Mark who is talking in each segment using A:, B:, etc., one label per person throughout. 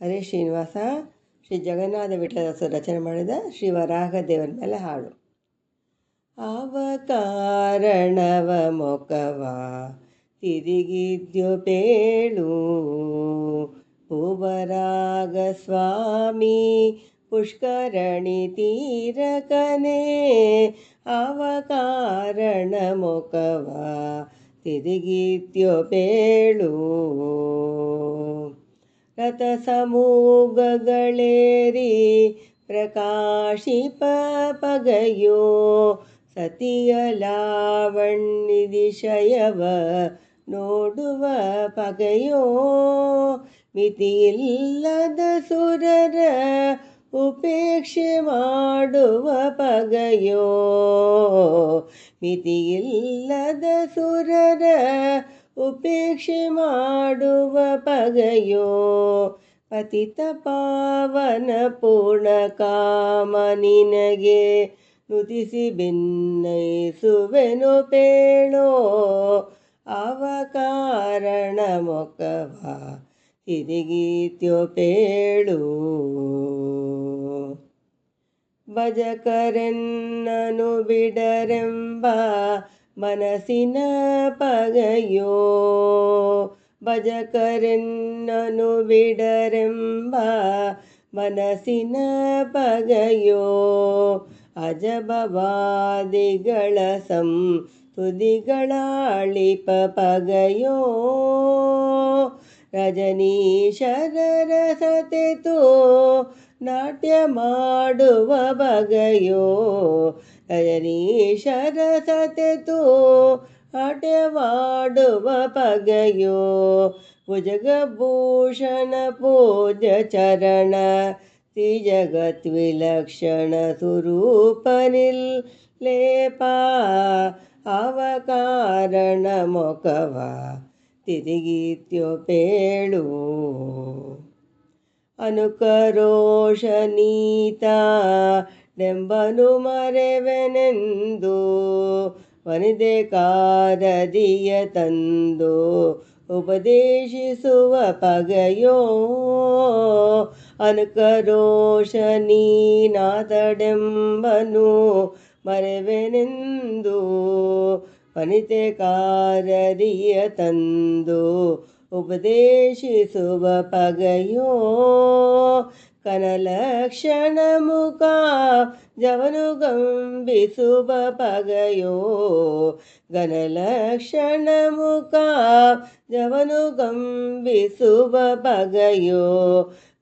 A: ಹರೇ ಶ್ರೀನಿವಾಸ ಶ್ರೀ ಜಗನ್ನಾಥ ವಿಠಲದಾಸರು ರಚನೆ ಮಾಡಿದ ಶ್ರೀ ವರಾಹ ದೇವರ ಮೇಲೆ ಹಾಡು. ಆವ ಕಾರಣವ ಮೊಕವ ತಿರುಗಿದ್ಯೋ ಪೇಳು, ಭುವರಾಗ ಸ್ವಾಮಿ ಪುಷ್ಕರಣಿ ತೀರಕನೇ. ಆವ ಕಾರಣ ಮೊಕವ ತಿರುಗಿದ್ಯೋ ಪೇಳು, ರಥ ಸಮೂಗಗಳೇರಿ ಪ್ರಕಾಶಿಪ ಪಗಯೋ. ಸತಿಯ ಲಾವಣ್ಯದಿಶಯವ ನೋಡುವ ಪಗಯೋ. ಮಿತಿಯಿಲ್ಲದ ಸುರರ ಉಪೇಕ್ಷೆ ಮಾಡುವ ಪಗಯೋ. ಮಿತಿಯಿಲ್ಲದ ಸುರರ ಉಪೇಕ್ಷೆ ಮಾಡುವ ಪಗಯೋ. ಪತಿತ ಪಾವನ ಪೂರ್ಣ ಕಾಮ ನಿನಗೆ ನುತಿಸಿ ಬೆನ್ನೈಸುವೆನು ಪೇಳೋ. ಆವ ಕಾರಣ ಮೊಕವ ತಿರುಗಿದ್ಯೋ ಪೇಳು, ಭಜಕರೆನ್ನನು ಬಿಡರೆಂಬ ಮನಸ್ಸಿನ ಪಗಯೋ. ಭಜಕರೆನ್ನನು ಬಿಡರೆಂಬ ಮನಸ್ಸಿನ ಪಗಯೋ. ಅಜಬವಾದಿಗಳ ಸಂತುದಿಗಳಾಳಿಪ ಪಗಯೋ. ರಜನೀಶರ ಸತೆತು ನಾಟ್ಯ ಮಾಡುವ ಬಗೆಯೋ. ರಜನೀಶರ ಸತೆತು ನಾಟ್ಯವಾಡುವ ಪಗಯೋ. ಭುಜಗಭೂಷಣ ಪೂಜ್ಯ ಚರಣ ಶ್ರೀ ಜಗದ್ವಿಲಕ್ಷಣ ಸ್ವರೂಪ ನಿರ್ಲೇಪ. ಆವ ಕಾರಣ ಮೊಕವ ತಿರುಗಿದ್ಯೋ ಪೇಳು, ಅನುಕರೋಷನೀತ ಡೆಂಬನು ಮರೆವೆನೆಂದು ವನಿದೆ ಕಾರದಿಯ ತಂದು ಉಪದೇಶಿಸುವ ಪಗಯೋ. ಅನುಕರೋಷನೀನಾಥಡೆಂಬನು ಮರೆವೆನೆಂದು ವನಿತೆ ಕಾರದಿಯ ತಂದು ಉಪದೇಶಿಸುವ ಪಗಯೋ. ಕನಲಕ್ಷಣ ಮುಖ ಜವನು ಗಂಬಿಸುವ ಪಗಯೋ. ಘನಲಕ್ಷಣ ಮುಖ ಜವನು ಗಂಬಿಸುವ ಪಗಯೋ.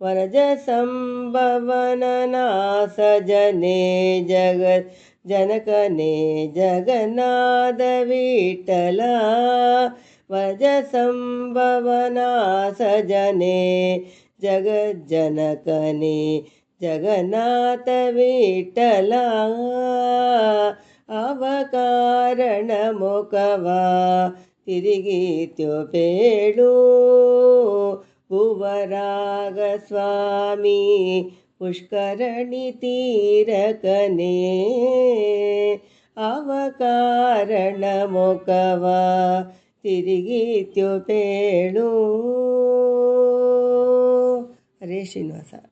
A: ವನಜ ಸಂಭವನ ನಾಸಜನೆ ಜಗತ್ ಜನಕನೇ ಜಗನ್ನಾಥ ವಿಠಲ. ವನಜ ಸಂಭವನ ಸಜನೆ ಜಗಜ್ಜನಕನೇ ಜಗನ್ನಾಥ ವಿಠಲ. ಆವ ಕಾರಣ ಮೊಕವ ತಿರುಗಿದ್ಯೋ ಪೇಳು, ಭುವರಾಗ ಸ್ವಾಮಿ ಪುಷ್ಕರಣಿ ತೀರಕನೇ. ಆವ ಕಾರಣ ಮೊಕವ ತಿರುಗಿದ್ಯೋ ಪೇಳು. ಹರೇ ಶ್ರೀನಿವಾಸ.